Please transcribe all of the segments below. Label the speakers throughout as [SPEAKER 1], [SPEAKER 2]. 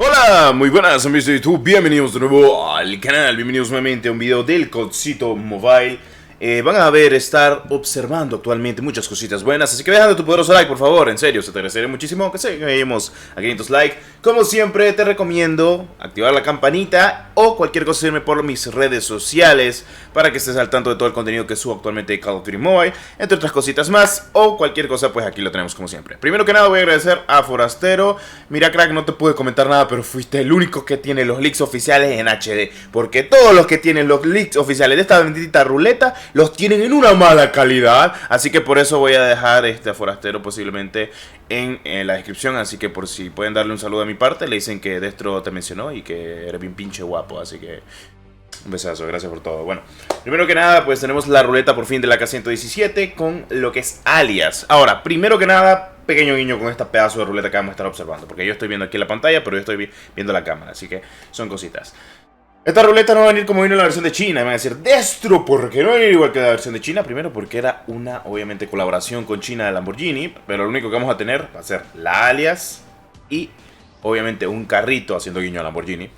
[SPEAKER 1] Hola, muy buenas amigos de YouTube, bienvenidos de nuevo al canal, bienvenidos nuevamente a un video del Codcito Mobile. Van a estar observando actualmente muchas cositas buenas, así que dejando tu poderoso like por favor, en serio, se te agradecería muchísimo que lleguemos a 500 likes. Como siempre te recomiendo activar la campanita o cualquier cosa irme por mis redes sociales para que estés al tanto de todo el contenido que subo actualmente de Call of Duty Mobile, entre otras cositas más, o cualquier cosa pues aquí lo tenemos como siempre. Primero que nada voy a agradecer a Forastero. Mira crack, no te pude comentar nada, pero fuiste el único que tiene los leaks oficiales en HD, porque todos los que tienen los leaks oficiales de esta bendita ruleta los tienen en una mala calidad, así que por eso voy a dejar a Forastero posiblemente en la descripción, así que por si pueden darle un saludo a mi parte, le dicen que Destro te mencionó y que eres bien pinche guapo, así que un besazo, gracias por todo. Bueno, primero que nada pues tenemos la ruleta por fin de la K117 con lo que es alias. Ahora, primero que nada, pequeño guiño con esta pedazo de ruleta que vamos a estar observando, porque yo estoy viendo aquí la pantalla, pero yo estoy viendo la cámara, así que son cositas. Esta ruleta no va a venir como vino en la versión de China. Me van a decir, Destro, ¿por qué no va a venir igual que la versión de China? Primero porque era una, obviamente, colaboración con China de Lamborghini, pero lo único que vamos a tener va a ser la alias y, obviamente, un carrito haciendo guiño a Lamborghini.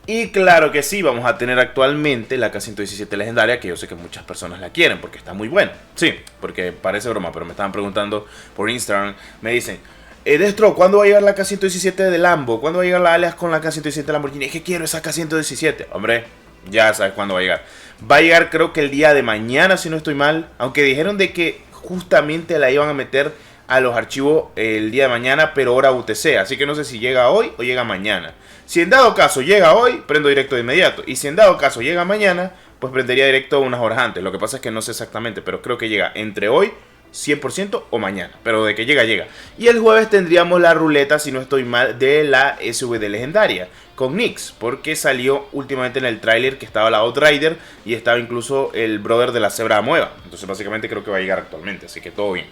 [SPEAKER 1] Y claro que sí, vamos a tener actualmente la K117 legendaria, que yo sé que muchas personas la quieren porque está muy buena. Sí, porque parece broma, pero me estaban preguntando por Instagram, me dicen, Destro, ¿cuándo va a llegar la K117 de Lambo? ¿Cuándo va a llegar la alias con la K117 de Lamborghini? Es que quiero esa K117. Hombre, ya sabes cuándo va a llegar. Va a llegar creo que el día de mañana, si no estoy mal. Aunque dijeron de que justamente la iban a meter a los archivos el día de mañana, pero hora UTC. Así que no sé si llega hoy o llega mañana. Si en dado caso llega hoy, prendo directo de inmediato. Y si en dado caso llega mañana, pues prendería directo unas horas antes. Lo que pasa es que no sé exactamente, pero creo que llega entre hoy 100% o mañana, pero de que llega, llega. Y el jueves tendríamos la ruleta, si no estoy mal, de la SVD legendaria con Nix, porque salió últimamente en el tráiler que estaba la Outrider y estaba incluso el brother de la Cebra Nueva. Entonces básicamente creo que va a llegar actualmente, así que todo bien.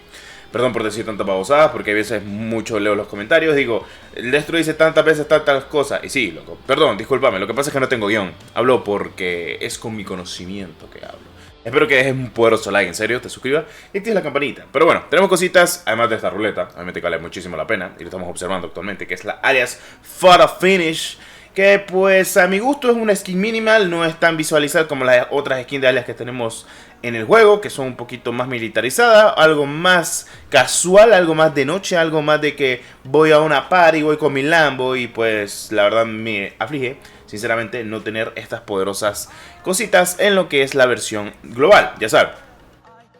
[SPEAKER 1] Perdón por decir tantas babosadas, porque a veces mucho leo los comentarios, digo, el Destro dice tantas veces tantas cosas, y sí, loco, perdón, discúlpame, lo que pasa es que no tengo guión, hablo porque es con mi conocimiento que hablo. Espero que dejes un poderoso like, en serio, te suscribas y actives la campanita. Pero bueno, tenemos cositas, además de esta ruleta, obviamente que vale muchísimo la pena, y lo estamos observando actualmente, que es la alias Photo Finish, que pues a mi gusto es una skin minimal, no es tan visualizada como las otras skins de alias que tenemos en el juego, que son un poquito más militarizadas, algo más casual, algo más de noche, algo más de que voy a una party, voy con mi Lambo y pues la verdad me aflige sinceramente no tener estas poderosas cositas en lo que es la versión global, ya saben,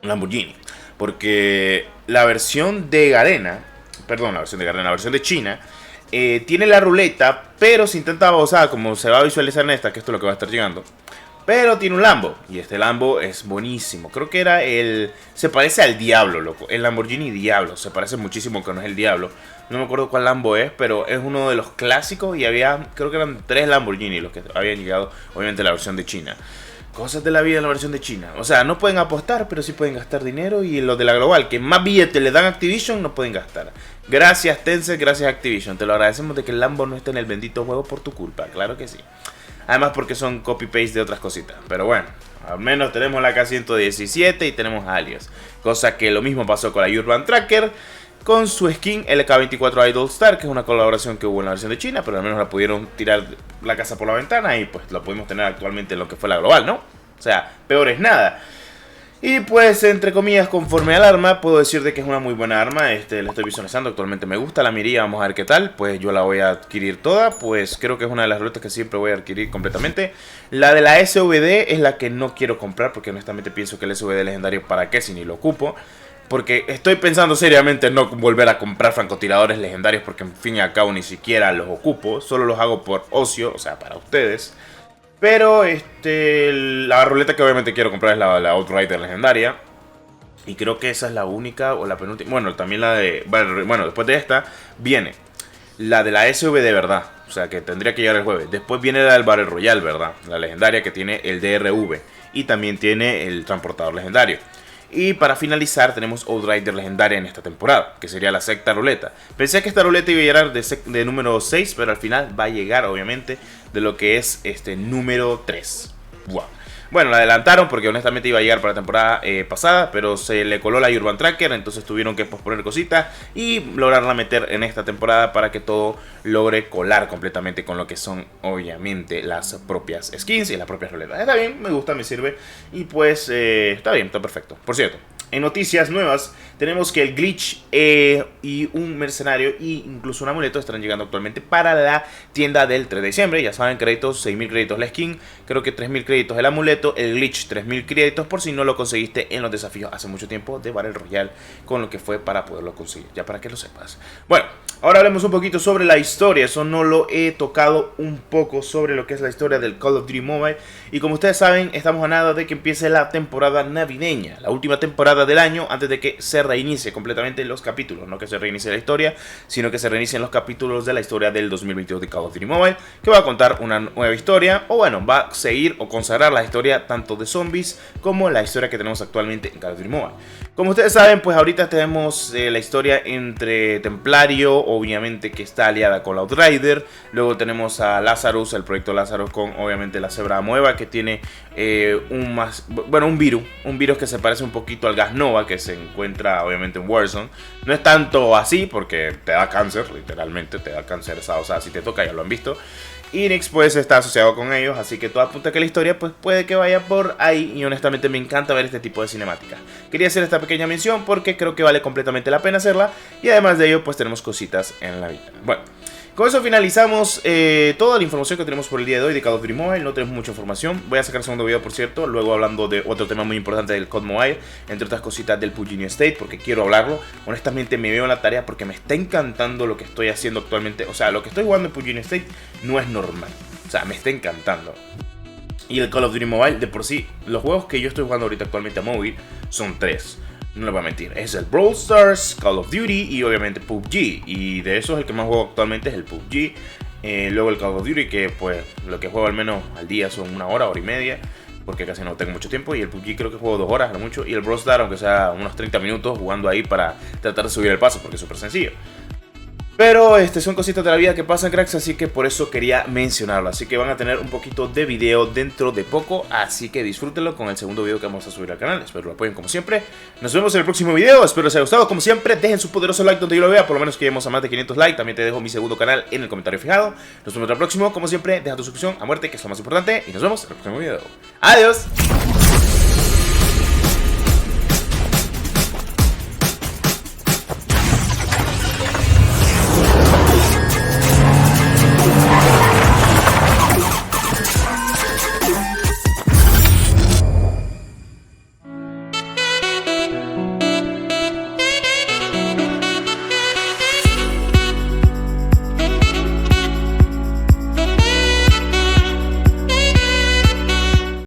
[SPEAKER 1] Lamborghini, porque la versión de Garena, perdón, la versión de Garena, la versión de China, tiene la ruleta, pero sin tanta babosada como se va a visualizar en esta, que esto es lo que va a estar llegando. Pero tiene un Lambo, y este Lambo es buenísimo. Creo que era el... se parece al Diablo, loco. El Lamborghini Diablo, se parece muchísimo que no es el Diablo. No me acuerdo cuál Lambo es, pero es uno de los clásicos. Y había, creo que eran 3 Lamborghini los que habían llegado, obviamente, la versión de China. Cosas de la vida en la versión de China. O sea, no pueden apostar, pero sí pueden gastar dinero. Y los de la global, que más billetes le dan a Activision, no pueden gastar. Gracias Tencent, gracias Activision. Te lo agradecemos de que el Lambo no esté en el bendito juego por tu culpa, claro que sí. Además porque son copy-paste de otras cositas. Pero bueno, al menos tenemos la K117 y tenemos alias. Cosa que lo mismo pasó con la Urban Tracker, con su skin LK24 Idol Star, que es una colaboración que hubo en la versión de China, pero al menos la pudieron tirar la casa por la ventana y pues la pudimos tener actualmente en lo que fue la global, ¿no? O sea, peor es nada. Y pues, entre comillas, conforme al arma, puedo decir de que es una muy buena arma. La estoy visualizando, actualmente me gusta, la mirilla, vamos a ver qué tal. Pues yo la voy a adquirir toda, pues creo que es una de las ruletas que siempre voy a adquirir completamente. La de la SVD es la que no quiero comprar, porque honestamente pienso que el SVD legendario, ¿para qué si ni lo ocupo? Porque estoy pensando seriamente en no volver a comprar francotiradores legendarios, porque en fin y al cabo ni siquiera los ocupo. Solo los hago por ocio, o sea, para ustedes. Pero la ruleta que obviamente quiero comprar es la Outrider legendaria. Y creo que esa es la única o la penúltima. Bueno, también la de... Bueno, después de esta viene la de la SV de verdad. O sea, que tendría que llegar el jueves. Después viene la del Battle Royale, ¿verdad? La legendaria que tiene el DRV. Y también tiene el transportador legendario. Y para finalizar tenemos Outrider legendaria en esta temporada, que sería la sexta ruleta. Pensé que esta ruleta iba a llegar de número 6, pero al final va a llegar obviamente de lo que es número 3. Wow. Bueno, la adelantaron porque honestamente iba a llegar para la temporada pasada, pero se le coló la Urban Tracker, entonces tuvieron que posponer cositas y lograrla meter en esta temporada para que todo logre colar completamente con lo que son obviamente las propias skins y las propias roletas. Está bien, me gusta, me sirve y pues está bien, está perfecto. Por cierto, en noticias nuevas tenemos que el glitch y un mercenario e incluso un amuleto estarán llegando actualmente para la tienda del 3 de diciembre. Ya saben, créditos, 6.000 créditos la skin, creo que 3.000 créditos el amuleto, el glitch 3.000 créditos por si no lo conseguiste en los desafíos hace mucho tiempo de Battle Royale, con lo que fue para poderlo conseguir, ya para que lo sepas. Bueno, ahora hablemos un poquito sobre la historia, eso no lo he tocado un poco sobre lo que es la historia del Call of Duty Mobile. Y como ustedes saben, estamos a nada de que empiece la temporada navideña, la última temporada del año antes de que se reinicie completamente los capítulos. No que se reinicie la historia, sino que se reinicien los capítulos de la historia del 2022 de Call of Duty Mobile, que va a contar una nueva historia, o bueno, va a seguir o consagrar la historia tanto de zombies como la historia que tenemos actualmente en Call of Duty Mobile. Como ustedes saben, pues ahorita tenemos la historia entre Templario, obviamente que está aliada con la Outrider. Luego tenemos a Lazarus, el proyecto Lazarus con obviamente la Zebra Nueva, que tiene un virus que se parece un poquito al gas Nova, que se encuentra obviamente en Warzone. No es tanto así porque te da cáncer, literalmente te da cáncer, o sea, si te toca ya lo han visto. Enix pues está asociado con ellos, así que todo apunta que la historia pues puede que vaya por ahí, y honestamente me encanta ver este tipo de cinemáticas. Quería hacer esta pequeña mención porque creo que vale completamente la pena hacerla, y además de ello pues tenemos cositas en la vida. Bueno, con eso finalizamos toda la información que tenemos por el día de hoy de Call of Duty Mobile. No tenemos mucha información. Voy a sacar un segundo video, por cierto, luego hablando de otro tema muy importante del COD Mobile, entre otras cositas del PUBG New State, porque quiero hablarlo. Honestamente me veo en la tarea porque me está encantando lo que estoy haciendo actualmente. O sea, lo que estoy jugando en PUBG New State no es normal. O sea, me está encantando. Y el Call of Duty Mobile, de por sí, los juegos que yo estoy jugando ahorita actualmente a móvil son 3. No les voy a mentir, es el Brawl Stars, Call of Duty y obviamente PUBG. Y de esos el que más juego actualmente es el PUBG. Luego el Call of Duty, que pues lo que juego al menos al día son 1 hora, hora y media, porque casi no tengo mucho tiempo. Y el PUBG creo que juego 2 horas, no mucho. Y el Brawl Stars, aunque sea unos 30 minutos jugando ahí para tratar de subir el paso, porque es súper sencillo. Pero son cositas de la vida que pasan, cracks, así que por eso quería mencionarlo. Así que van a tener un poquito de video dentro de poco, así que disfrútenlo con el segundo video que vamos a subir al canal. Espero lo apoyen como siempre. Nos vemos en el próximo video, espero les haya gustado. Como siempre, dejen su poderoso like donde yo lo vea, por lo menos que lleguemos a más de 500 likes. También te dejo mi segundo canal en el comentario fijado. Nos vemos en el próximo, como siempre, deja tu suscripción a muerte, que es lo más importante, y nos vemos en el próximo video. ¡Adiós!